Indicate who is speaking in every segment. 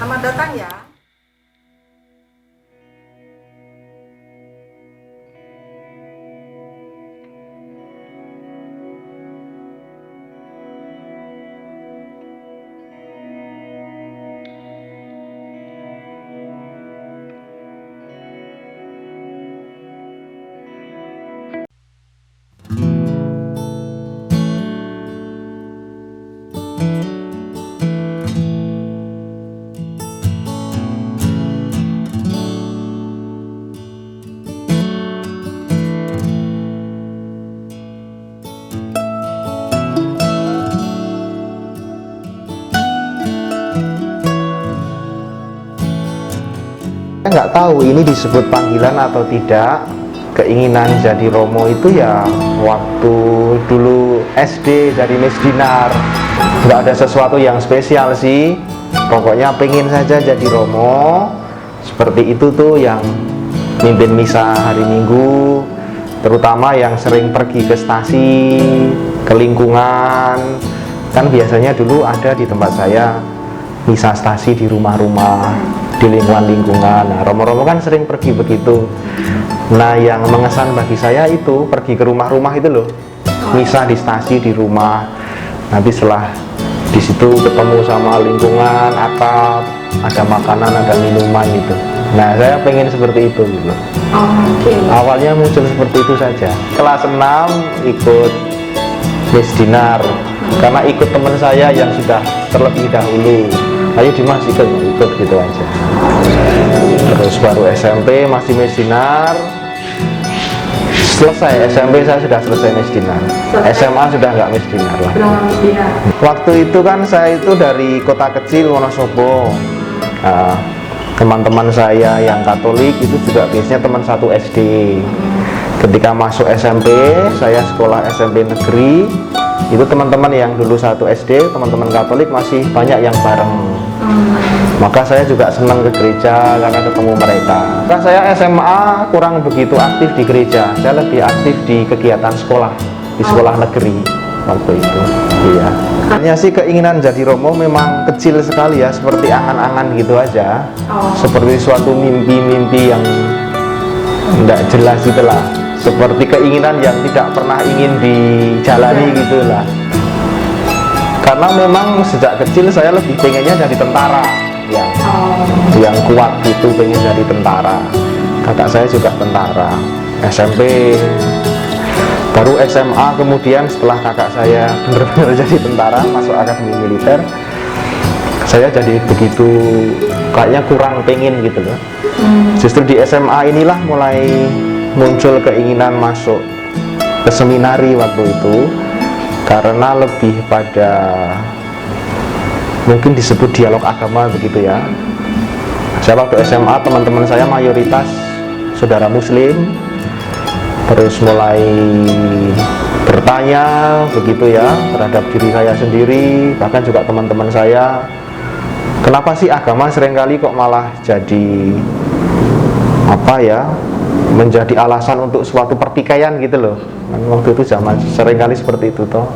Speaker 1: Selamat datang ya.
Speaker 2: Saya nggak tahu ini disebut panggilan atau tidak. Keinginan jadi Romo itu ya waktu dulu SD dari Miss Dinar. Nggak ada sesuatu yang spesial sih, pokoknya pengen saja jadi Romo. Seperti itu tuh, yang mimpin misa hari Minggu, terutama yang sering pergi ke stasi, ke lingkungan. Kan biasanya dulu ada di tempat saya misa stasi di rumah-rumah, di lingkungan-lingkungan. Nah, Romo-Romo kan sering pergi begitu. Nah, yang mengesan bagi saya itu pergi ke rumah-rumah itu loh, misa di stasi, di rumah. Nanti setelah di situ ketemu sama lingkungan, atap, ada makanan, ada minuman gitu. Nah, saya pengen seperti itu gitu. Awalnya muncul seperti itu saja. Kelas 6 ikut Miss Dinar, karena ikut teman saya yang sudah terlebih dahulu. Ayo Dimas ikut gitu aja. Terus baru SMP masih Miss Dinar. Selesai SMP saya sudah selesai Miss Dinar. SMA sudah nggak Miss Dinar lah. Waktu itu kan saya itu dari kota kecil Wonosobo. Nah, teman-teman saya yang Katolik itu juga biasanya teman satu SD. Ketika masuk SMP, saya sekolah SMP negeri. Itu teman-teman yang dulu satu SD, teman-teman Katolik masih banyak yang bareng. Maka saya juga senang ke gereja karena ketemu mereka. Nah, saya SMA kurang begitu aktif di gereja. Saya lebih aktif di kegiatan sekolah, di sekolah negeri waktu itu. Iya. Hanya sih keinginan jadi Romo memang kecil sekali ya, seperti angan-angan gitu aja. Seperti suatu mimpi-mimpi yang tidak jelas itulah. Seperti keinginan yang tidak pernah ingin dijalani gitulah. Karena memang sejak kecil saya lebih pengennya jadi tentara ya, yang kuat gitu, pengen jadi tentara. Kakak saya juga tentara. SMP, baru SMA, kemudian setelah kakak saya benar-benar jadi tentara, masuk akademi militer, saya jadi begitu kayaknya kurang pengen gitu loh. Justru di SMA inilah mulai muncul keinginan masuk ke seminari waktu itu, karena lebih pada mungkin disebut dialog agama begitu ya. Saya waktu SMA, teman-teman saya mayoritas saudara muslim, terus mulai bertanya begitu ya terhadap diri saya sendiri, bahkan juga teman-teman saya, kenapa sih agama seringkali kok malah jadi apa ya, menjadi alasan untuk suatu pertikaian gitu loh. Waktu itu zaman seringkali seperti itu toh.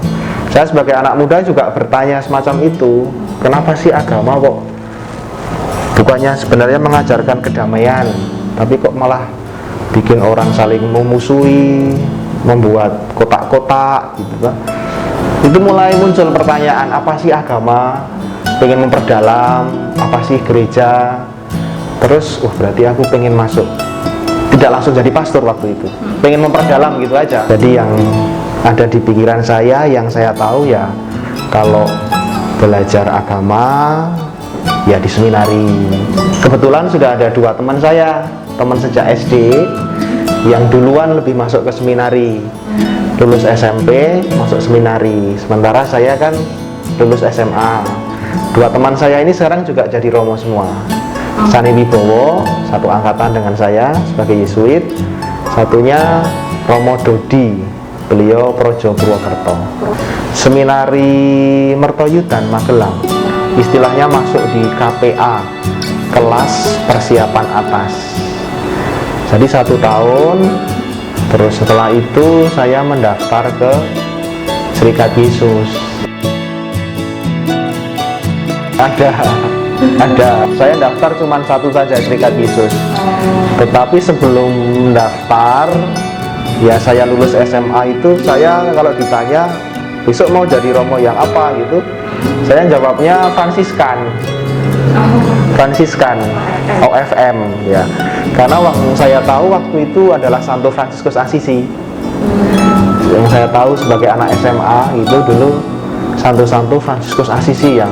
Speaker 2: Saya sebagai anak muda juga bertanya semacam itu, kenapa sih agama kok bukannya sebenarnya mengajarkan kedamaian, tapi kok malah bikin orang saling memusuhi, membuat kotak-kotak gitu kan. Itu mulai muncul pertanyaan, apa sih agama, pengen memperdalam, apa sih gereja. Terus berarti aku pengen masuk, tidak langsung jadi pastor waktu itu, pengen memperdalam gitu aja. Jadi yang ada di pikiran saya, yang saya tahu ya, kalau belajar agama ya di seminari. Kebetulan sudah ada dua teman saya, teman sejak SD, yang duluan lebih masuk ke seminari, lulus SMP masuk seminari, sementara saya kan lulus SMA. Dua teman saya ini sekarang juga jadi Romo semua. Sani Wibowo, satu angkatan dengan saya sebagai Yesuit. Satunya Romo Dodi, beliau Projo Purwokerto. Seminari Mertoyudan Magelang, istilahnya masuk di KPA, kelas persiapan atas. Jadi 1 tahun. Terus setelah itu saya mendaftar ke Serikat Yesus. Ada Ada. Saya daftar cuma satu saja, Serikat Yesus. Tetapi sebelum daftar, ya saya lulus SMA itu, saya kalau ditanya besok mau jadi romo yang apa gitu, saya jawabnya Fransiskan. Fransiskan, OFM ya. Karena saya tahu waktu itu adalah Santo Fransiskus Assisi. Yang saya tahu sebagai anak SMA itu dulu Santo Fransiskus Assisi yang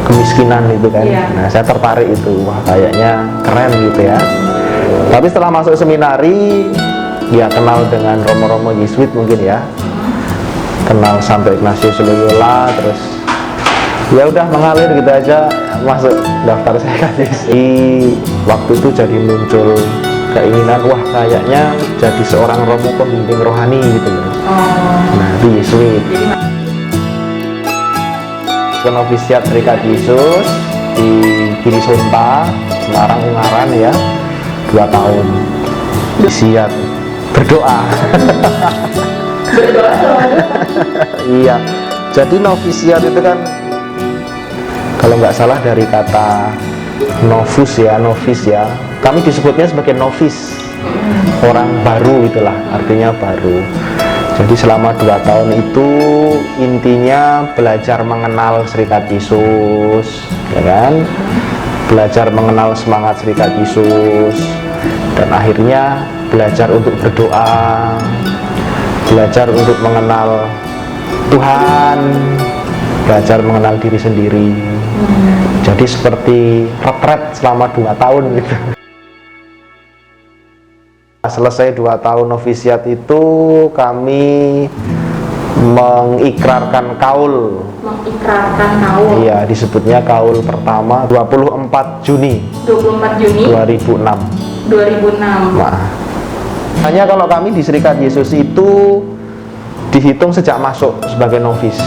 Speaker 2: kemiskinan itu kan. Nah, saya tertarik itu, wah kayaknya keren gitu ya. Tapi setelah masuk seminari, ya kenal dengan romo-romo Yesuit mungkin ya. Kenal Santo Ignatius Loyola, terus ya udah mengalir gitu aja masuk daftar Serikat Yesus. Waktu itu jadi muncul keinginan, wah kayaknya jadi seorang romo pembimbing rohani gitu loh. Nah, itu Yesuit. Novisiat Serikat Yesus di Giri Sonta, Semarang Ungaran ya, 2 tahun. Novisiat berdoa.
Speaker 1: Berdoa selalu.
Speaker 2: Iya. Jadi novisiat itu kan kalau nggak salah dari kata novus ya, novis ya. Kami disebutnya sebagai novis. Orang baru itulah, artinya baru. Jadi selama 2 tahun itu intinya belajar mengenal Serikat Yesus, ya kan? Belajar mengenal semangat Serikat Yesus, dan akhirnya belajar untuk berdoa, belajar untuk mengenal Tuhan, belajar mengenal diri sendiri. Jadi seperti retret selama 2 tahun gitu. Selesai 2 tahun novisiat itu kami mengikrarkan kaul.
Speaker 1: Mengikrarkan kaul.
Speaker 2: Iya, disebutnya kaul pertama 24 Juni 2006. Nah, hanya kalau kami di Serikat Yesus itu dihitung sejak masuk sebagai novis.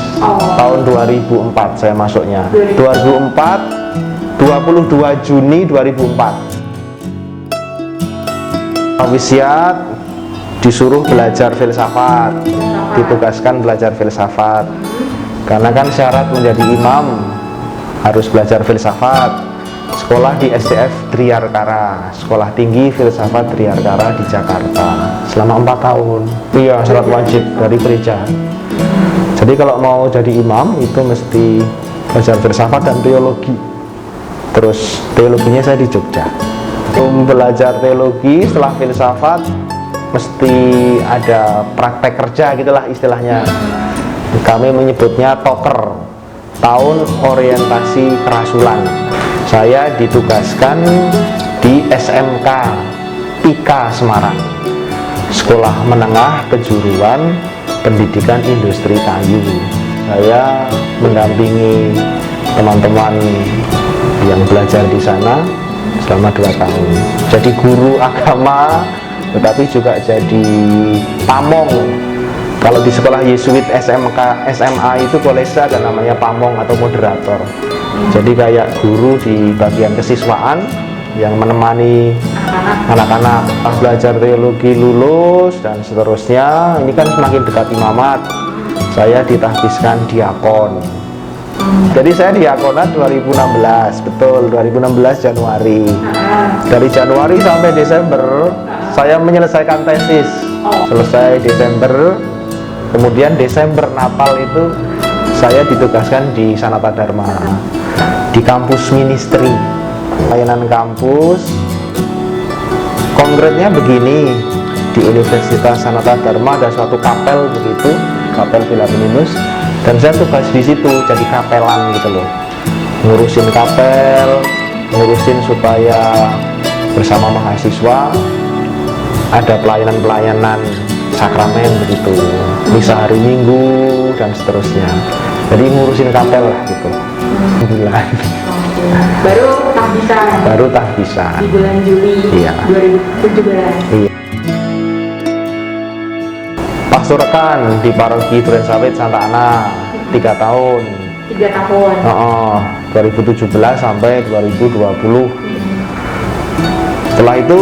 Speaker 2: Tahun 2004 saya masuknya. 2004 22 Juni 2004. Novisiat disuruh belajar filsafat, ditugaskan belajar filsafat. Karena kan syarat menjadi imam harus belajar filsafat. Sekolah di SDF Triarkara, Sekolah Tinggi Filsafat Triarkara di Jakarta, selama 4 tahun. Iya, syarat wajib dari gereja. Jadi kalau mau jadi imam itu mesti belajar filsafat dan teologi. Terus teologinya saya di Jogja. Belajar teologi setelah filsafat mesti ada praktek kerja gitulah istilahnya. Kami menyebutnya toker, tahun orientasi kerasulan. Saya ditugaskan di SMK PIKA Semarang, Sekolah Menengah Kejuruan Pendidikan Industri Kayu. Saya mendampingi teman-teman yang belajar di sana selama 2 tahun. Jadi guru agama, tetapi juga jadi pamong. Kalau di sekolah Yesuit SMA itu kolesa ada namanya pamong atau moderator. Jadi kayak guru di bagian kesiswaan yang menemani anak-anak belajar teologi, lulus dan seterusnya. Ini kan semakin dekat imamat, saya ditahbiskan diakon. Jadi saya diakonat 2016, betul, 2016 Januari. Dari Januari sampai Desember saya menyelesaikan tesis. Selesai Desember, kemudian Desember Natal itu saya ditugaskan di Sanata Dharma, di kampus ministry, layanan kampus. Konkretnya begini, di Universitas Sanata Dharma ada suatu kapel begitu, kapel Philameninus. Dan saya tugas di situ jadi kapelan gitu loh, ngurusin kapel, ngurusin supaya bersama mahasiswa ada pelayanan-pelayanan sakramen begitu, misa hari Minggu dan seterusnya. Jadi ngurusin kapel lah gitu. Bulan.
Speaker 1: Baru tahbisan.
Speaker 2: Baru tahbisan.
Speaker 1: Di bulan Juli.
Speaker 2: Iya.
Speaker 1: 2017.
Speaker 2: Iya. Pastor rekan di paroki Duren Sawit Santa Ana 3 tahun.
Speaker 1: 3 tahun.
Speaker 2: 2017 sampai 2020. Setelah itu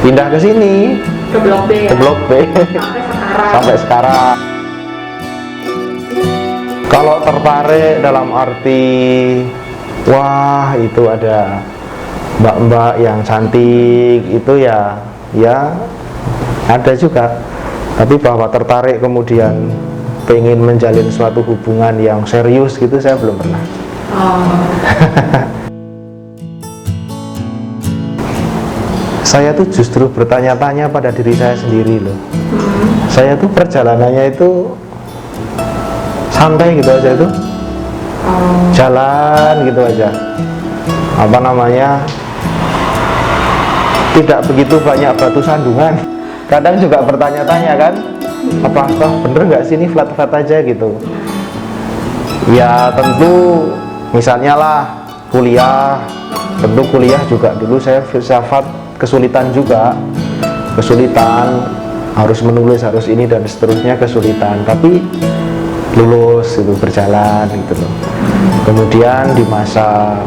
Speaker 2: pindah ke sini.
Speaker 1: Ke Blok B.
Speaker 2: Ke Blok B. Sampai sekarang. Kalau tertarik dalam arti wah itu ada mbak-mbak yang cantik itu ya ada juga, tapi bahwa tertarik kemudian pengen menjalin suatu hubungan yang serius gitu saya belum pernah. Saya tuh justru bertanya-tanya pada diri saya sendiri loh. Saya tuh perjalanannya itu santai gitu aja tuh, jalan gitu aja, apa namanya, tidak begitu banyak batu sandungan. Kadang juga bertanya-tanya kan, apakah bener nggak sih ini flat-flat aja gitu. Ya tentu misalnya lah kuliah, tentu kuliah juga dulu saya filsafat kesulitan juga, kesulitan harus menulis, harus ini dan seterusnya, kesulitan, tapi lulus itu berjalan gitu loh. Kemudian di masa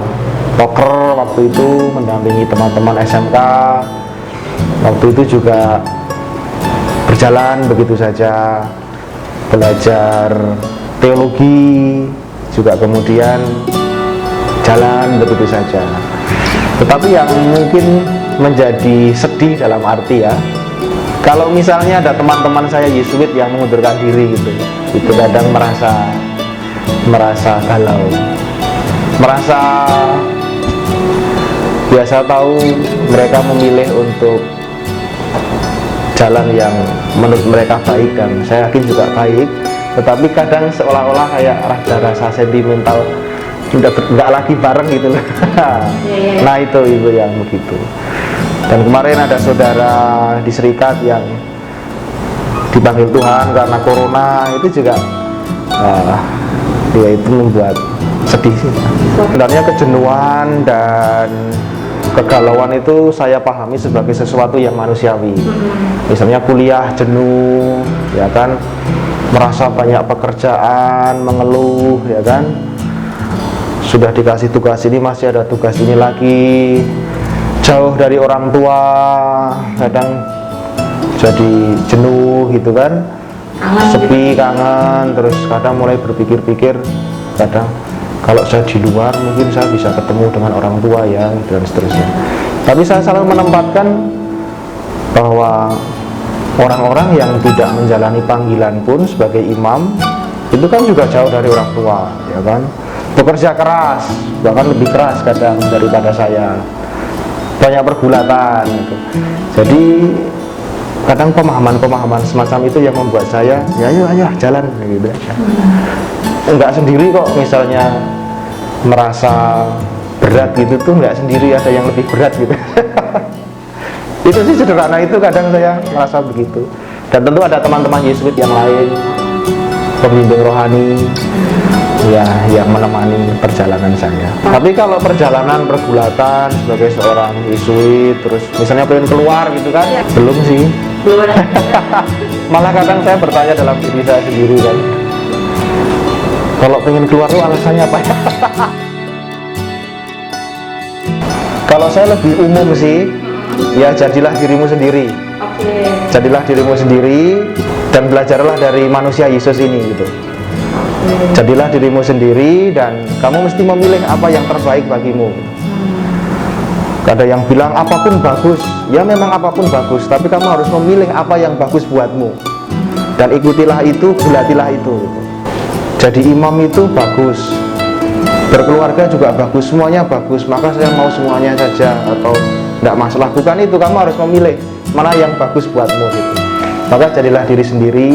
Speaker 2: poker waktu itu mendampingi teman-teman SMK, waktu itu juga berjalan begitu saja, belajar teologi juga kemudian jalan begitu saja. Tetapi yang mungkin menjadi sedih dalam arti ya, kalau misalnya ada teman-teman saya Yesuit yang mengundurkan diri gitu, itu kadang merasa galau, merasa biasa tahu mereka memilih untuk jalan yang menurut mereka baik dan saya yakin juga baik, tetapi kadang seolah-olah kayak ada rasa sentimental, nggak lagi bareng gitu loh. Nah itu ibu yang begitu. Dan kemarin ada saudara di Serikat yang dipanggil Tuhan karena corona, itu juga ya itu membuat sedih sih. Sebenarnya kejenuhan dan kegalauan itu saya pahami sebagai sesuatu yang manusiawi. Misalnya kuliah jenuh, ya kan, merasa banyak pekerjaan, mengeluh, ya kan, sudah dikasih tugas ini masih ada tugas ini lagi, jauh dari orang tua, kadang jadi jenuh gitu kan, sepi, kangen, terus kadang mulai berpikir-pikir, kadang kalau saya di luar mungkin saya bisa ketemu dengan orang tua ya, dan seterusnya. Tapi saya selalu menempatkan bahwa orang-orang yang tidak menjalani panggilan pun sebagai imam itu kan juga jauh dari orang tua, ya kan, bekerja keras, bahkan lebih keras kadang daripada saya, banyak pergulatan gitu. Jadi kadang pemahaman-pemahaman semacam itu yang membuat saya ya ayo jalan gitu. Enggak sendiri kok, misalnya merasa berat gitu tuh enggak sendiri, ada yang lebih berat gitu. Itu sih sederhana, itu kadang saya merasa begitu. Dan tentu ada teman-teman Yesuit yang lain, pembimbing rohani ya yang menemani perjalanan saya. Tapi kalau perjalanan pergulatan sebagai seorang Yesuit, terus misalnya pengen keluar gitu kan, belum sih. Belum. Malah kadang saya bertanya dalam diri saya sendiri kan, kalau pengen keluar tuh alasannya apa ya? Kalau saya lebih umum sih, ya jadilah dirimu sendiri. Jadilah dirimu sendiri dan belajarlah dari manusia Yesus ini gitu. Jadilah dirimu sendiri dan kamu mesti memilih apa yang terbaik bagimu. Ada yang bilang apapun bagus, ya memang apapun bagus, tapi kamu harus memilih apa yang bagus buatmu. Dan ikutilah itu, gulatilah itu. Jadi imam itu bagus, berkeluarga juga bagus, semuanya bagus, maka saya mau semuanya saja atau tidak masalah. Bukan itu, kamu harus memilih mana yang bagus buatmu gitu. Maka jadilah diri sendiri.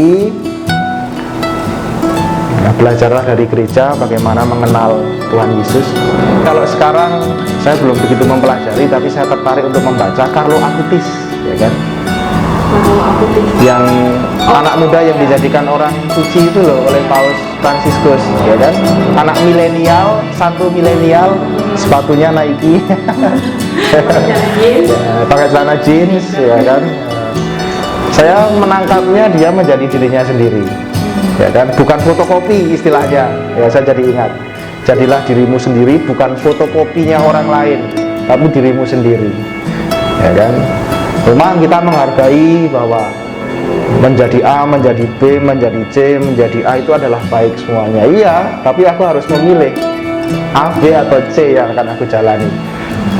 Speaker 2: Nah, belajarlah dari gereja bagaimana mengenal Tuhan Yesus. Kalau sekarang saya belum begitu mempelajari, tapi saya tertarik untuk membaca Carlo Acutis, ya kan? Yang anak muda yang dijadikan orang suci itu loh oleh Paus Fransiskus, ya kan? Anak milenial, satu milenial, sepatunya Nike, ya, pakai celana jeans, ya kan? Saya menangkapnya dia menjadi dirinya sendiri, ya kan, bukan fotokopi istilahnya, ya saya jadi ingat, jadilah dirimu sendiri, bukan fotokopinya orang lain, tapi dirimu sendiri, ya kan. Memang kita menghargai bahwa menjadi A, menjadi B, menjadi C, menjadi A itu adalah baik semuanya, iya, tapi aku harus memilih A, B atau C yang akan aku jalani.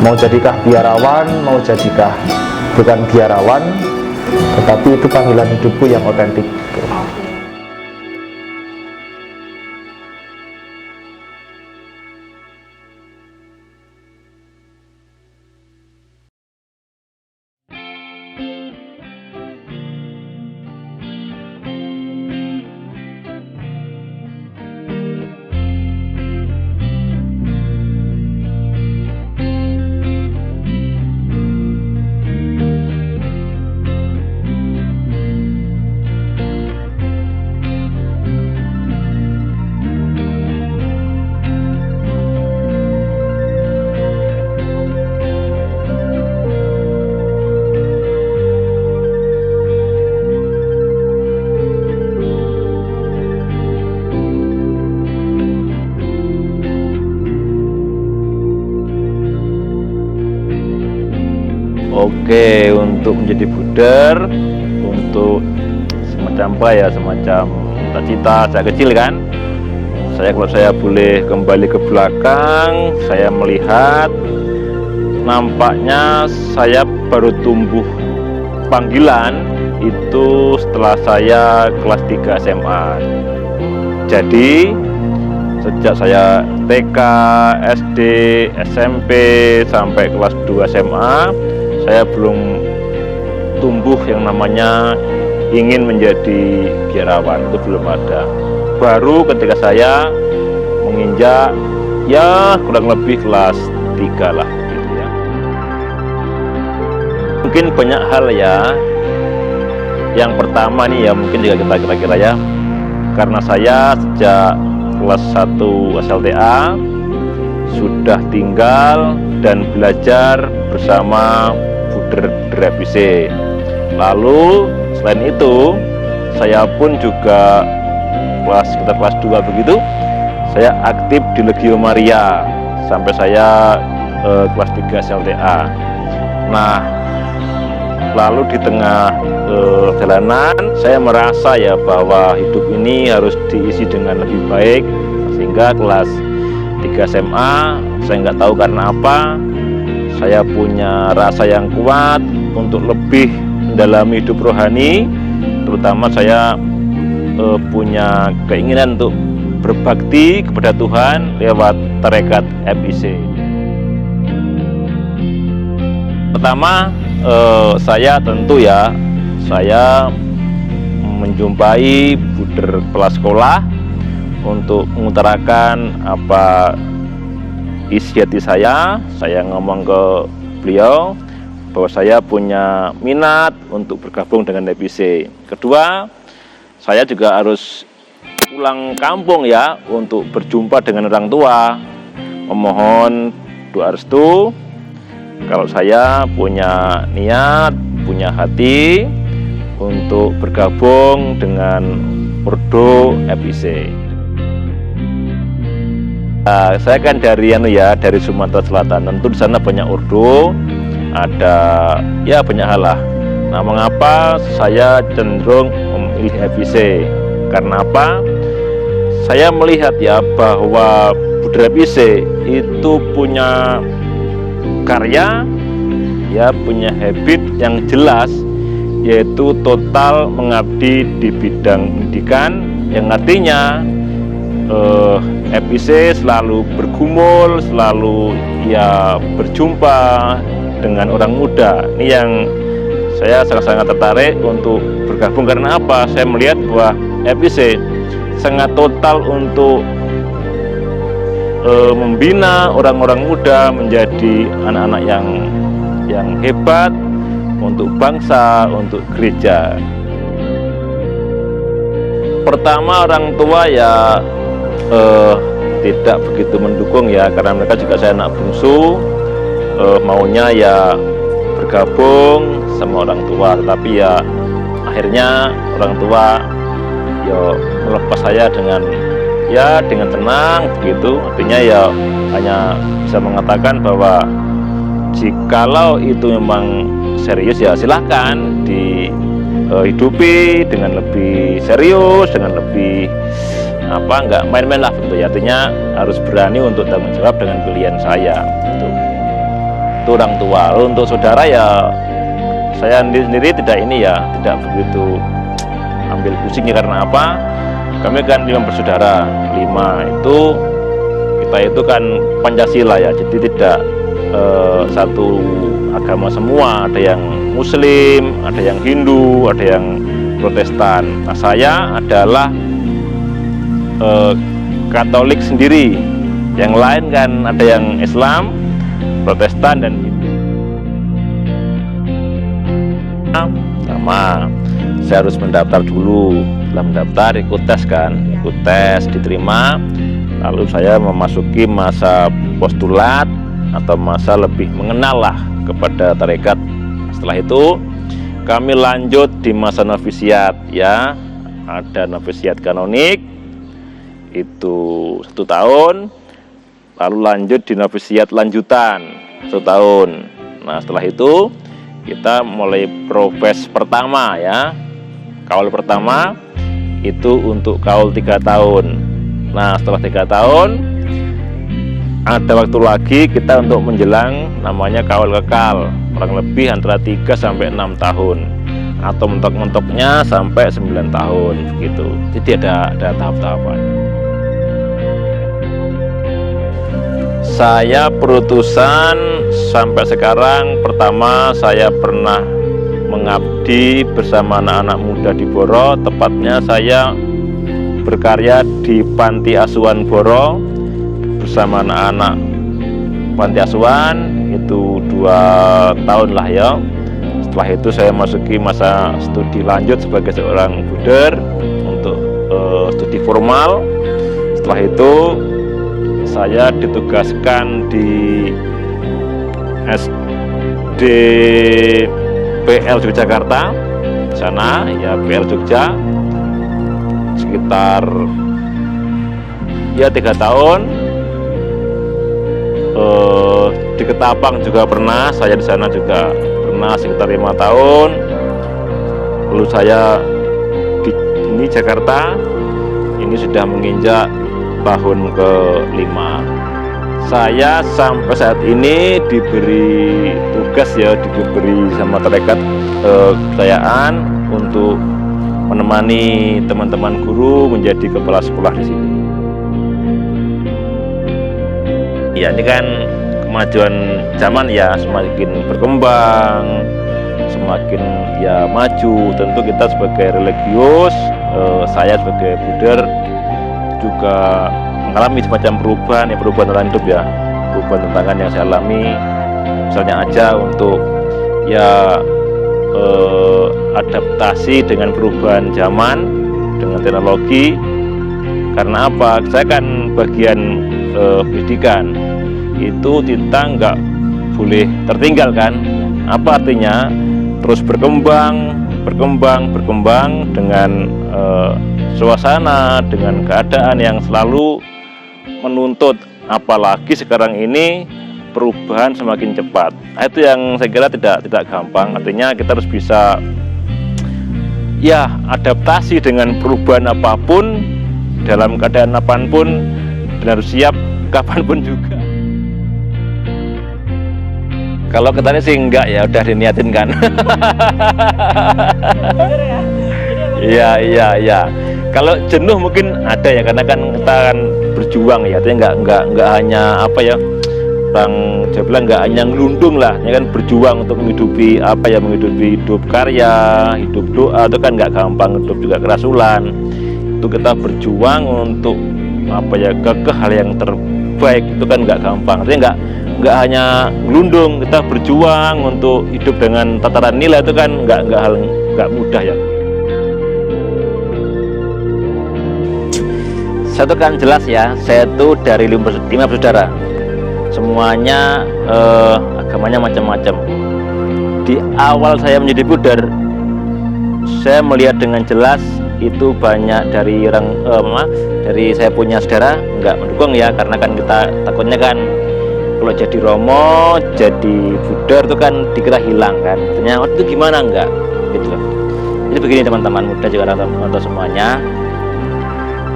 Speaker 2: Mau jadikah biarawan, mau jadikah bukan biarawan, tetapi itu panggilan hidupku yang otentik.
Speaker 3: Oke, untuk menjadi Buddher, untuk semacam apa ya, semacam cita-cita saya kecil kan. Kalau saya boleh kembali ke belakang, saya melihat nampaknya saya baru tumbuh panggilan itu setelah saya kelas 3 SMA. Jadi sejak saya TK, SD, SMP sampai kelas 2 SMA, saya belum tumbuh yang namanya ingin menjadi biarawan, itu belum ada. Baru ketika saya menginjak ya kurang lebih kelas 3 lah gitu ya. Mungkin banyak hal ya. Yang pertama nih ya, mungkin juga kita kira-kira ya, karena saya sejak kelas 1 SLTA sudah tinggal dan belajar bersama Buddher FIC. Lalu selain itu saya pun juga sekitar kelas 2 begitu, saya aktif di Legio Maria sampai saya kelas 3 SLTA. Nah, lalu di tengah jalanan saya merasa ya bahwa hidup ini harus diisi dengan lebih baik, sehingga kelas 3 SMA saya nggak tahu karena apa, saya punya rasa yang kuat untuk lebih mendalami hidup rohani, terutama saya punya keinginan untuk berbakti kepada Tuhan lewat tarekat FIC. Pertama, saya tentu ya, saya menjumpai Buddher kepala sekolah untuk mengutarakan apa isi hati saya ngomong ke beliau bahwa saya punya minat untuk bergabung dengan FIC. Kedua, saya juga harus pulang kampung ya untuk berjumpa dengan orang tua, memohon doa restu kalau saya punya niat, punya hati untuk bergabung dengan Ordo FIC. Saya kan dari Sumatera Selatan, tentu di sana banyak ordo, ada ya banyak hal lah. Nah, mengapa saya cenderung memilih FIC? Karena apa? Saya melihat ya bahwa Buddher FIC itu punya karya, ya punya habit yang jelas, yaitu total mengabdi di bidang pendidikan, yang artinya FIC selalu bergumul, selalu ya berjumpa dengan orang muda. Ini yang saya sangat-sangat tertarik untuk bergabung. Karena apa? Saya melihat bahwa FIC sangat total untuk membina orang-orang muda menjadi anak-anak yang hebat untuk bangsa, untuk gereja. Pertama, orang tua ya tidak begitu mendukung ya, karena mereka juga saya anak bungsu, maunya ya bergabung sama orang tua, tetapi ya akhirnya orang tua ya melepas saya dengan tenang begitu. Artinya ya hanya bisa mengatakan bahwa jikalau itu memang serius ya silahkan dihidupi dengan lebih serius, dengan lebih nggak main-main lah begitu ya. Artinya harus berani untuk tanggung jawab dengan pilihan saya. Itu orang tua. Untuk saudara ya, saya sendiri tidak begitu ambil pusingnya. Karena apa? Kami kan 5 bersaudara, 5 itu kita itu kan Pancasila ya, jadi tidak satu agama semua, ada yang Muslim, ada yang Hindu, ada yang Protestan. Nah, saya adalah Katolik sendiri, yang lain kan ada yang Islam, Protestan, dan Hindu. Sama, saya harus mendaftar dulu. Setelah mendaftar, ikut tes diterima, lalu saya memasuki masa postulat atau masa lebih mengenal lah kepada tarekat. Setelah itu kami lanjut di masa novisiat ya, ada novisiat kanonik itu 1 tahun, lalu lanjut di novisiat lanjutan 1 tahun. Nah, setelah itu kita mulai profes pertama ya, kaul pertama itu untuk kaul 3 tahun. Nah, setelah 3 tahun ada waktu lagi kita untuk menjelang namanya kaul kekal, kurang lebih antara 3 sampai 6 tahun, atau mentok-mentoknya sampai 9 tahun begitu. Jadi ada tahap-tahapan. Saya perutusan sampai sekarang, pertama saya pernah mengabdi bersama anak-anak muda di Boro, tepatnya saya berkarya di Panti Asuhan Boro bersama anak-anak Panti Asuhan itu 2 tahun lah ya. Setelah itu saya masuki masa studi lanjut sebagai seorang buder untuk studi formal. Setelah itu saya ditugaskan di SD PL Yogyakarta sana ya, PL Jogja sekitar ya 3 tahun. Di Ketapang juga pernah, saya di sana juga pernah sekitar 5 tahun. Lalu saya di ini Jakarta, ini sudah menginjak tahun ke-5. Saya sampai saat ini diberi tugas ya, diberi sama tarekat kepercayaan untuk menemani teman-teman guru menjadi kepala sekolah di sini. Ya, ini kan kemajuan zaman ya, semakin berkembang, semakin ya maju. Tentu kita sebagai religius, saya sebagai buder juga mengalami semacam perubahan dalam hidup ya, perubahan tantangan yang saya alami. Misalnya aja untuk ya adaptasi dengan perubahan zaman, dengan teknologi. Karena apa? Saya kan bagian pendidikan, itu kita nggak boleh tertinggal kan. Apa artinya? Terus berkembang dengan suasana, dengan keadaan yang selalu menuntut. Apalagi sekarang ini perubahan semakin cepat. Itu yang saya kira tidak gampang. Artinya kita harus bisa ya adaptasi dengan perubahan apapun, dalam keadaan apapun, dan harus siap kapanpun juga. Kalau ketanya sih enggak ya, udah diniatin kan. Iya. Kalau jenuh mungkin ada ya, karena kan kita kan berjuang ya, artinya enggak hanya apa ya, orang Jawa bilang enggak hanya ngelundung lah, ya kan, berjuang untuk menghidupi menghidupi hidup karya, hidup doa, itu kan enggak gampang, hidup juga kerasulan. Itu kita berjuang untuk ke hal yang terbaik, itu kan enggak gampang. Artinya enggak hanya ngelundung, kita berjuang untuk hidup dengan tataran nilai, itu kan enggak mudah ya. Satu kan jelas ya, saya itu dari 5 bersaudara, semuanya agamanya macam-macam. Di awal saya menjadi buder, saya melihat dengan jelas itu banyak dari dari saya punya saudara nggak mendukung ya, karena kan kita takutnya kan kalau jadi romo, jadi buder itu kan dikira hilang kan, artinya itu gimana enggak gitu loh. Jadi begini teman-teman muda juga atau semuanya,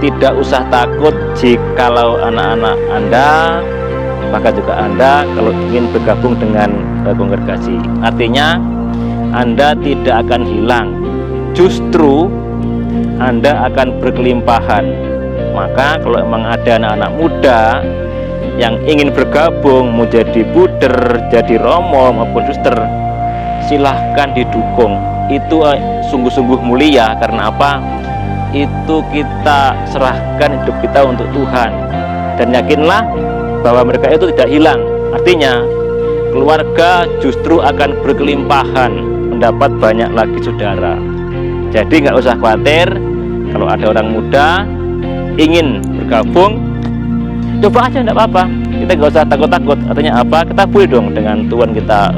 Speaker 3: tidak usah takut jikalau anak-anak Anda, bahkan juga Anda kalau ingin bergabung dengan kongregasi. Artinya Anda tidak akan hilang, justru Anda akan berkelimpahan. Maka kalau memang ada anak-anak muda yang ingin bergabung, mau jadi buder, jadi romo maupun suster, silahkan didukung. Itu sungguh-sungguh mulia. Karena apa? Itu kita serahkan hidup kita untuk Tuhan, dan yakinlah bahwa mereka itu tidak hilang. Artinya keluarga justru akan berkelimpahan, mendapat banyak lagi saudara. Jadi nggak usah khawatir kalau ada orang muda ingin bergabung, coba aja, enggak apa-apa. Kita nggak usah takut-takut. Artinya apa? Kita boleh dong dengan Tuhan kita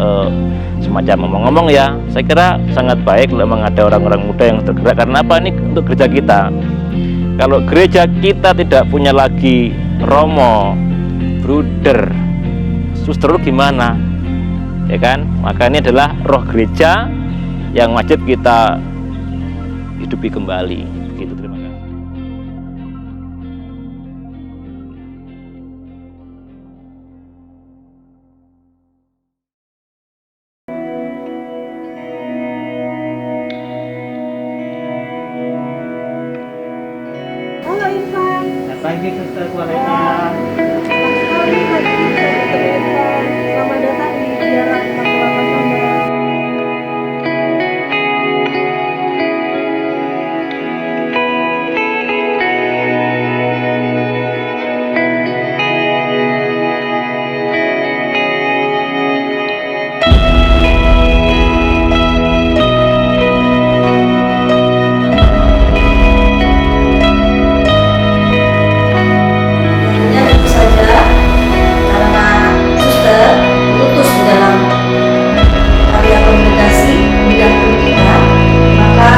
Speaker 3: semacam ngomong-ngomong ya. Saya kira sangat baik kalau memang ada orang-orang muda yang tergerak. Karena apa? Ini untuk gereja kita. Kalau gereja kita tidak punya lagi romo, bruder, suster, gimana? Ya kan? Maka ini adalah roh gereja yang wajib kita hidupi kembali. Gitu, terima kasih.
Speaker 1: Halo Irfan.
Speaker 4: Selamat pagi, Suster Kualena.
Speaker 1: Selamat datang di Jalan Pakualaman Samba.
Speaker 5: Tentu saja karena suster diutus di dalam karya komunikasi bidang pendidikan, maka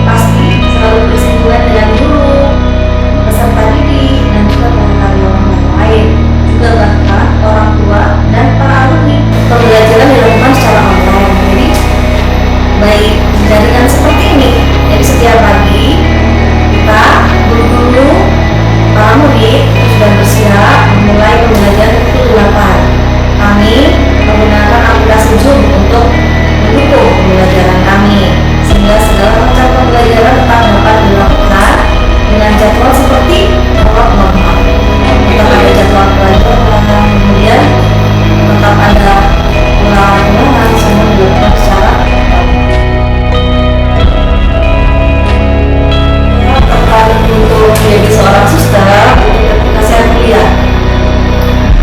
Speaker 5: pasti selalu bersinggungan dengan guru, peserta didik, dan juga dengan karyawan yang lain, juga bahkan orang tua dan para alumni. Pembelajaran dilakukan secara online, jadi baik jaringan seperti ini. Jadi setiap pagi kita guru-guru, para murid sudah bersiap memulai pembelajaran pukul 8. Kami menggunakan aplikasi Zoom untuk mendukung pembelajaran kami, sehingga segala macam pembelajaran tetap dapat dilakukan dengan jadwal seperti awal normal. Tetap ada jadwal pelajaran, kemudian tetap ada ulangan semua dilakukan secara tertarik untuk menjadi seorang suster ketika saya kuliah.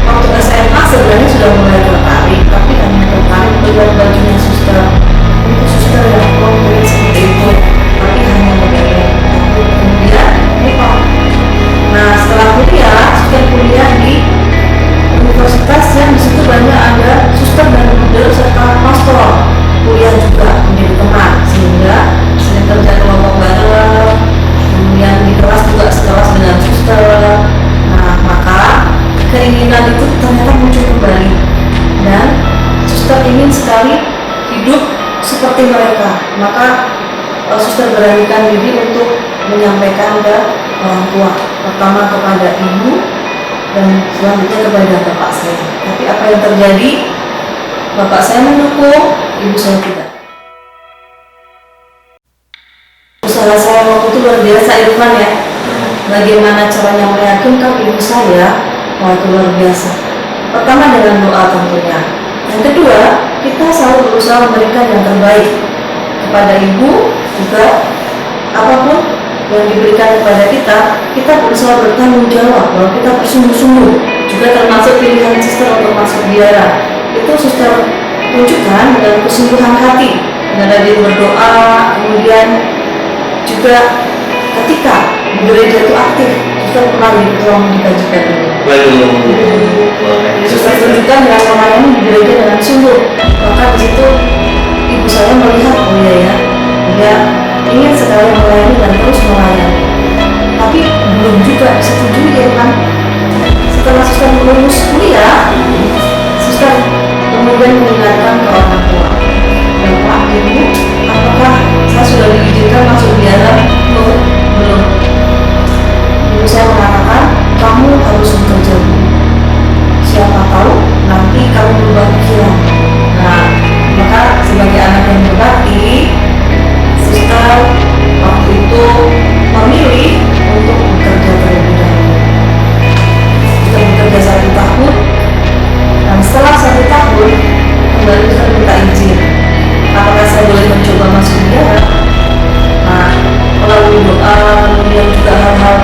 Speaker 5: Waktu SMA sebenarnya sudah mulai tertarik, tapi hanya tertarik melihat bajunya suster. Itu suster yang konkret seperti itu, tapi hanya melihat. Kemudian lupa. Nah, setelah kuliah, suster kuliah di universitas yang disitu banyak ada suster dan buder serta pastor. Kuliah juga menjadi teman, sehingga sering kerja kelompok bareng. Kemudian di kelas juga sekelas dengan suster. Nah, maka keinginan itu ternyata muncul kembali, dan suster ingin sekali hidup seperti mereka. Maka suster beranikan diri untuk menyampaikan ke orang tua, pertama kepada ibu dan selanjutnya kepada bapak saya. Tapi apa yang terjadi? Bapak saya mendukung, ibu saya tidak. Usaha saya waktu itu luar biasa, Irfan ya. Bagaimana caranya meyakinkan ibu saya? Wah, itu luar biasa. Pertama dengan doa tentunya. Yang kedua, kita selalu berusaha memberikan yang terbaik kepada ibu. Juga apapun yang diberikan kepada kita berusaha bertanggung jawab bahwa kita bersungguh-sungguh. Juga termasuk pilihan suster untuk masuk biara. Itu suster tunjukkan dengan kesungguhan hati, dengan rajin berdoa. Kemudian juga ketika di gereja itu aktif, suster pernah jadi ketua mendikajikan ini. Suster tunjukkan dengan melayani di gereja dengan sungguh. Maka di situ ibu saya melihat, oh iya ya, dia ingin sekali melayani dan terus melayani. Tapi belum juga disetujui ya kan. Setelah suster lulus kuliah, suster kemudian mengingatkan ke orang tua, Bapak, Ibu, apakah saya sudah diizinkan masuk biara? Belum. kamu harus bekerja dulu. Siapa tahu nanti kamu berubah pikiran. Nah, maka sebagai anak yang berbakti, suster waktu itu memilih untuk bekerja terlebih dahulu. Suster bekerja 1 tahun, dan setelah 1 tahun kembali suster minta izin. Apakah saya boleh mencoba masuk biara? Nah, melalui doa, kemudian juga hal-hal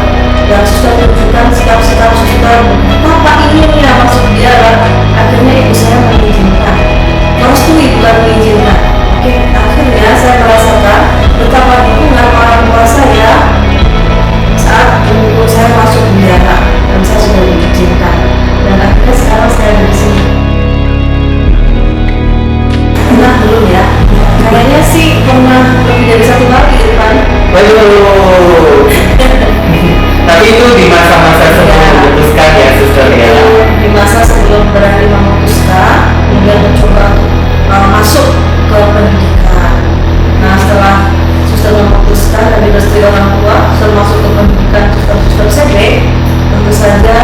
Speaker 5: yang suster tunjukkan, sikap-sikap suster, apa ini ya masuk biara, akhirnya ibu saya mengizinkan. Merestui bukan mengizinkan. Oke, akhirnya saya merasakan betapa dukungan orang tua saya saat mendukung saya masuk biara, dan saya sudah diizinkan. Dan akhirnya sekarang saya ada di sini. Nah, belum ya. Kayaknya sih pernah lebih dari 1 kali gitu kan.
Speaker 6: Waduh. Tapi itu di masa-masa sebelum memutuskan ya suster ya.
Speaker 5: Di masa sebelum berani memutuskan, kemudian mencoba masuk ke pendidikan. Nah, setelah suster memutuskan dan direstui orang tua, suster masuk ke pendidikan suster CB, tentu saja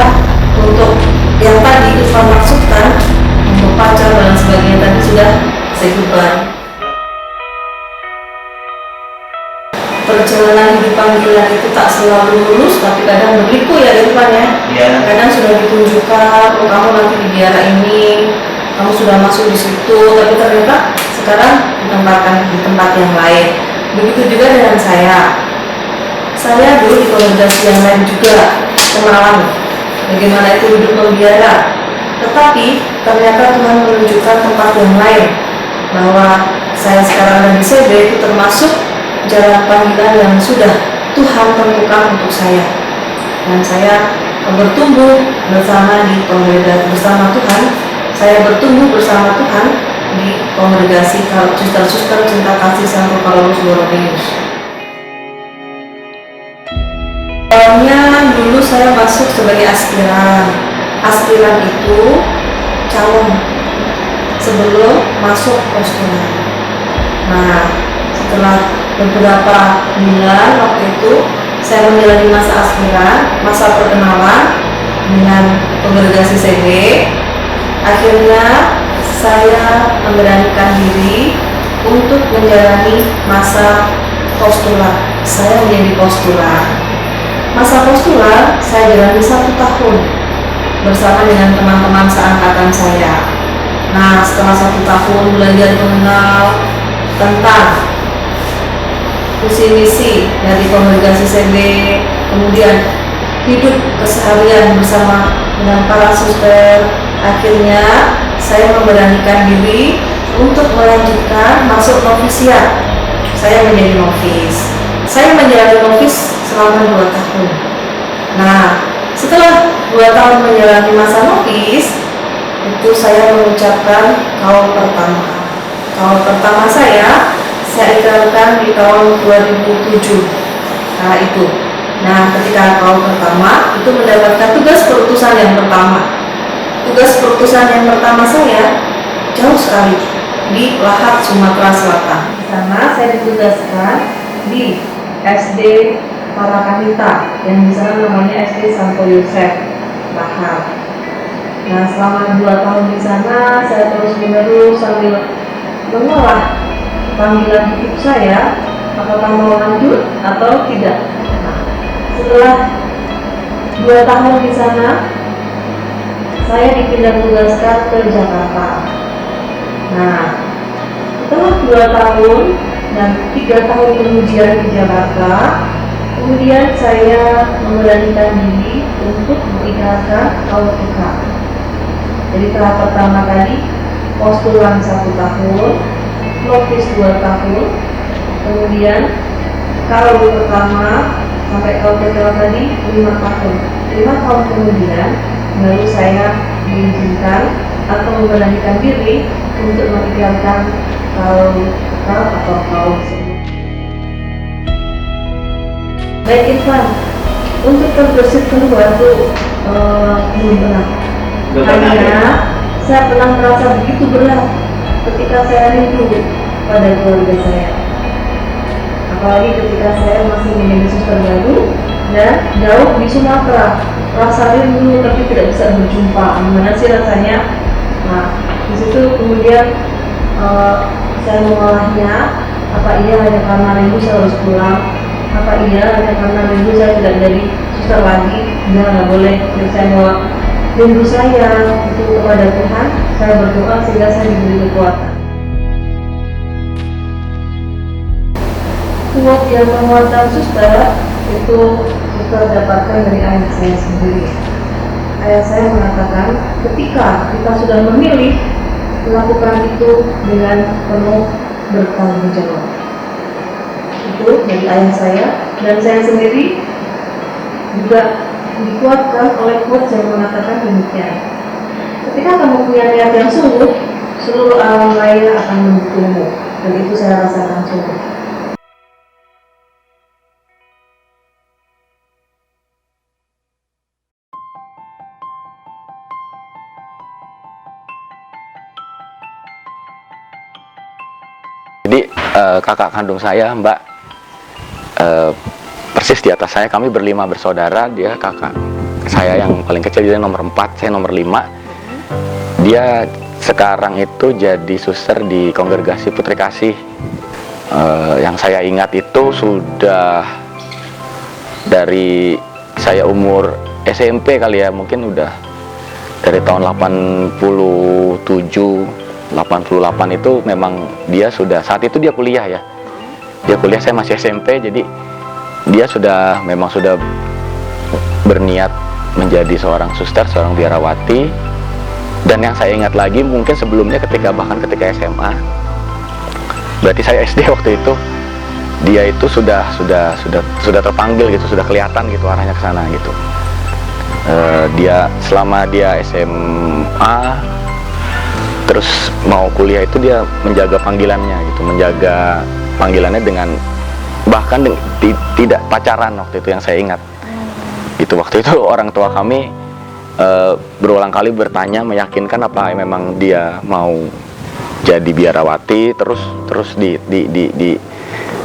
Speaker 5: untuk yang tadi kita maksudkan untuk pacar dan sebagainya tadi sudah say goodbye. Perjalanan hidup panggilan itu tak selalu lurus, tapi kadang berliku ya Irfan ya.
Speaker 6: Iya.
Speaker 5: Kadang sudah ditunjukkan, oh kamu nanti di biara ini, kamu sudah masuk di situ, tapi ternyata sekarang ditempatkan di tempat yang lain. Begitu juga dengan saya. Saya dulu di kongregasi yang lain juga kenalan bagaimana itu hidup membiara. Tetapi ternyata Tuhan menunjukkan tempat yang lain, bahwa saya sekarang ada di CB itu termasuk jalan panggilan yang sudah Tuhan tentukan untuk saya, dan saya bertumbuh bersama di kongregasi bersama Tuhan. Saya bertumbuh bersama Tuhan di kongregasi Suster-Suster Cinta Kasih Santo Paulus Borromeus. Awalnya dulu saya masuk sebagai aspiran. Aspiran itu calon sebelum masuk postulan. Nah, setelah beberapa bulan waktu itu saya menjalani masa aspiran, masa perkenalan dengan kongregasi CB. Akhirnya saya memberanikan diri untuk menjalani masa postulat. Saya menjadi postulat. Masa postulat saya jalani 1 tahun bersama dengan teman-teman seangkatan saya. Nah, setelah 1 tahun belajar mengenal tentang visi misi dari kongregasi CB, kemudian hidup keseharian bersama dengan para suster, akhirnya saya memberanikan diri untuk melanjutkan masuk novisiat. Saya menjadi novis. Saya menjalani novis selama 2 tahun. Nah, setelah 2 tahun menjalani masa novis, itu saya mengucapkan kaul pertama. Kaul pertama saya ikrarkan di tahun 2007. Nah, itu. Nah, ketika kaul pertama itu mendapatkan tugas perutusan yang pertama. Tugas perutusan yang pertama saya jauh sekali di Lahat, Sumatera Selatan. Di sana saya ditugaskan di SD Parakanita, yang di sana namanya SD Santo Yosef Lahat. Nah, selama 2 tahun di sana saya terus menerus sambil mengolah panggilan hidup saya, apakah mau lanjut atau tidak. Nah, setelah 2 tahun di sana, saya dipindah tugaskan ke Jakarta. Nah, setelah 2 tahun dan 3 tahun pengujian di Jakarta, kemudian saya memberanikan diri untuk mengikrarkan kaul tukar. Jadi tahap pertama tadi postulan 1 tahun, novis 2 tahun, kemudian kaul pertama sampai kaul kedua tadi 5 tahun. 5 tahun kemudian baru saya diizinkan atau memberanikan diri untuk mengikrarkan kaul tukar atau kaul tersebut. Baik Irfan, untuk terbersih kedua itu belum pernah. Karena saya pernah merasa begitu berat ketika saya rindu pada keluarga saya. Apalagi ketika saya masih menjadi suster baru dan jauh di Sumatera. Rasa rindu tapi tidak bisa berjumpa. Gimana sih rasanya? Nah, di situ kemudian saya mengolahnya. Apa iya hanya karena rindu saya harus pulang? Apa iya hanya karena rindu saya tidak jadi suster lagi? Nggak boleh. Jadi saya bawa rindu saya itu kepada Tuhan. Saya berdoa sehingga saya diberi kekuatan. Kuat yang menguatkan suster itu kita dapatkan dari ayah saya sendiri. Ayah saya mengatakan ketika kita sudah memilih, melakukan itu dengan penuh bertanggung jawab. Itu dari ayah saya, dan saya sendiri juga dikuatkan oleh coach yang mengatakan demikian. Ketika kamu punya niat yang sungguh, seluruh alam raya akan mendukungmu, dan itu saya rasakan sungguh.
Speaker 7: Jadi kakak kandung saya, Mbak, persis di atas saya. Kami berlima bersaudara. Dia kakak saya yang paling kecil, dia nomor 4, saya nomor 5. Dia sekarang itu jadi suster di Kongregasi Putri Kasih. Yang saya ingat itu sudah dari saya umur SMP kali ya, mungkin udah dari tahun 88 itu memang dia sudah, saat itu dia kuliah ya. Dia kuliah, saya masih SMP, jadi dia memang sudah berniat menjadi seorang suster, seorang biarawati. Dan yang saya ingat lagi mungkin sebelumnya bahkan ketika SMA, berarti saya SD waktu itu, dia itu sudah terpanggil gitu, sudah kelihatan gitu arahnya ke sana gitu. Dia selama dia SMA terus mau kuliah itu dia menjaga panggilannya gitu, menjaga panggilannya dengan bahkan tidak pacaran waktu itu yang saya ingat. Itu waktu itu orang tua kami berulang kali bertanya, meyakinkan apa memang dia mau jadi biarawati, terus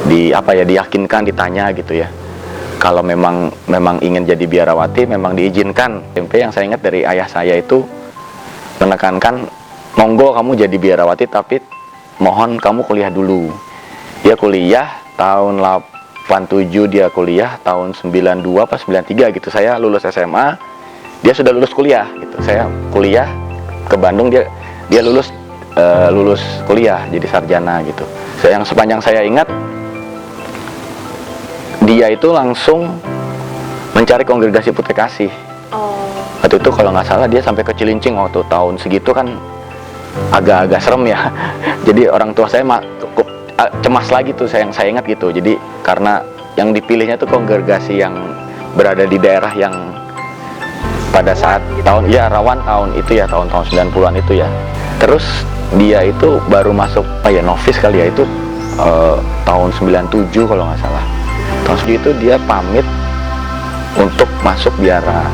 Speaker 7: diyakinkan, ditanya gitu ya. Kalau memang ingin jadi biarawati, memang diizinkan. SMP yang saya ingat dari ayah saya itu menekankan, monggo kamu jadi biarawati, tapi mohon kamu kuliah dulu. Dia kuliah tahun 87, dia kuliah tahun 92 pas 93 gitu. Saya lulus SMA, dia sudah lulus kuliah gitu. Saya kuliah ke Bandung, dia lulus kuliah jadi sarjana gitu. Yang sepanjang saya ingat, dia itu langsung mencari Kongregasi Putri Kasih. Waktu itu kalau nggak salah dia sampai ke Cilincing, waktu tahun segitu kan agak-agak serem ya. Jadi orang tua saya cukup cemas lagi tuh, yang saya ingat gitu. Jadi karena yang dipilihnya tuh kongregasi yang berada di daerah yang pada saat rawan tahun itu ya, tahun-tahun 90-an itu ya. Terus dia itu baru masuk novis kali ya, itu tahun 97 kalau nggak salah. Tahun itu dia pamit untuk masuk biara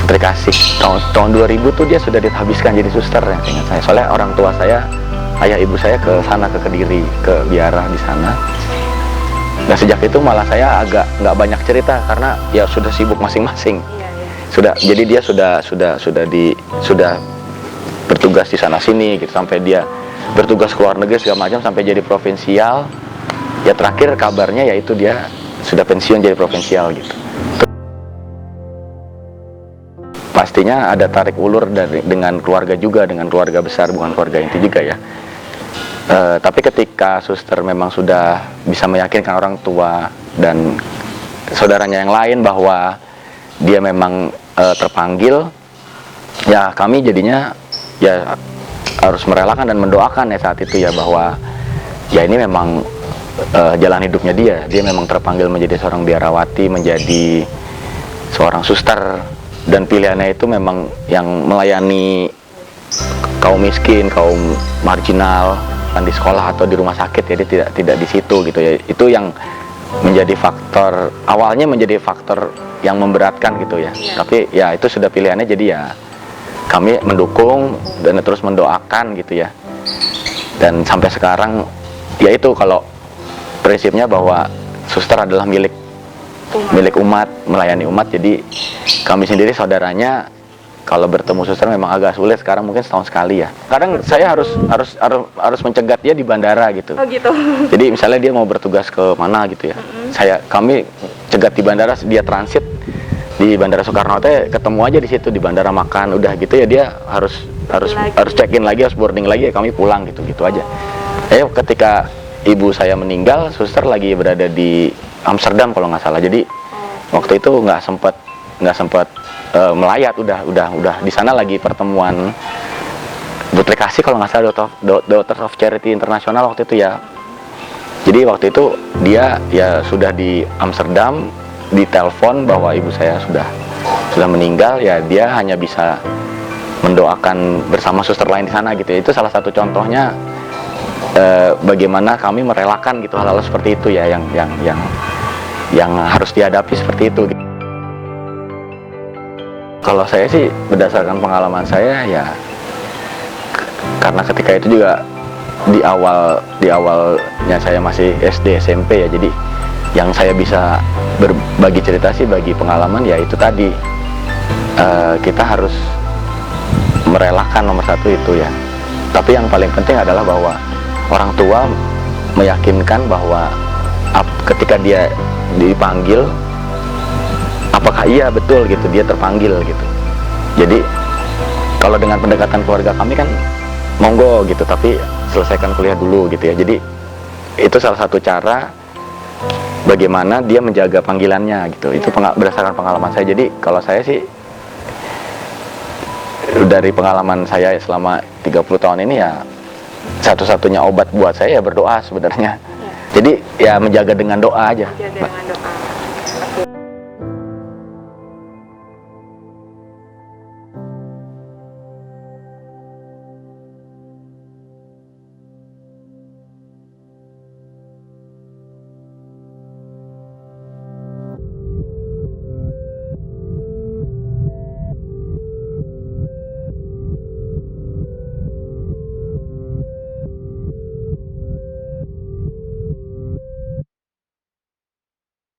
Speaker 7: Putri Kasih. Tahun 2000 tuh dia sudah dihabiskan jadi suster yang saya ingat saya. Soalnya orang tua saya, ayah ibu saya ke sana, ke Kediri, ke biara di sana. Dan sejak itu malah saya agak nggak banyak cerita karena ya sudah sibuk masing-masing. Jadi dia sudah bertugas di sana sini gitu, sampai dia bertugas ke luar negeri segala macam, sampai jadi provinsial. Ya terakhir kabarnya yaitu dia sudah pensiun jadi provinsial gitu. Pastinya ada tarik ulur dengan keluarga juga, dengan keluarga besar, bukan keluarga inti juga ya. Tapi ketika suster memang sudah bisa meyakinkan orang tua dan saudaranya yang lain bahwa dia memang terpanggil, ya kami jadinya ya harus merelakan dan mendoakan ya saat itu ya, bahwa ya ini memang jalan hidupnya dia memang terpanggil menjadi seorang biarawati, menjadi seorang suster, dan pilihannya itu memang yang melayani kaum miskin, kaum marginal, kan di sekolah atau di rumah sakit ya, dia tidak di situ gitu ya. Itu yang menjadi faktor, awalnya menjadi faktor yang memberatkan gitu ya. Tapi ya itu sudah pilihannya, jadi ya kami mendukung dan terus mendoakan gitu ya. Dan sampai sekarang ya itu, kalau prinsipnya bahwa suster adalah milik milik umat, melayani umat. Jadi kami sendiri saudaranya kalau bertemu suster memang agak sulit, sekarang mungkin setahun sekali ya. Kadang saya harus mencegat dia di bandara gitu.
Speaker 1: Oh gitu.
Speaker 7: Jadi misalnya dia mau bertugas ke mana gitu ya, kami cegat di bandara, dia transit di Bandara Soekarno-Hatta, ketemu aja di situ di bandara, makan, udah gitu ya, dia harus check in lagi, harus boarding lagi, ya kami pulang gitu aja. Ketika ibu saya meninggal, suster lagi berada di Amsterdam kalau nggak salah. Jadi waktu itu nggak sempat melayat, udah di sana lagi pertemuan Putri Kasih kalau nggak salah, Daughters of Charity International waktu itu ya. Jadi waktu itu dia ya sudah di Amsterdam, ditelepon bahwa ibu saya sudah meninggal, ya dia hanya bisa mendoakan bersama suster lain di sana gitu ya. Itu salah satu contohnya bagaimana kami merelakan gitu hal-hal seperti itu ya, yang harus dihadapi seperti itu. Kalau saya sih berdasarkan pengalaman saya ya, karena ketika itu juga di awalnya saya masih SD SMP ya, jadi yang saya bisa berbagi cerita sih, bagi pengalaman ya itu tadi, kita harus merelakan nomor satu itu ya. Tapi yang paling penting adalah bahwa orang tua meyakinkan bahwa ketika dia dipanggil, apakah iya betul gitu dia terpanggil gitu. Jadi kalau dengan pendekatan keluarga kami kan monggo gitu, tapi selesaikan kuliah dulu gitu ya. Jadi itu salah satu cara bagaimana dia menjaga panggilannya gitu. Itu berdasarkan pengalaman saya. Jadi kalau saya sih, dari pengalaman saya selama 30 tahun ini ya, satu-satunya obat buat saya ya berdoa sebenarnya. Jadi ya menjaga dengan doa aja.
Speaker 1: Jaga dengan doa.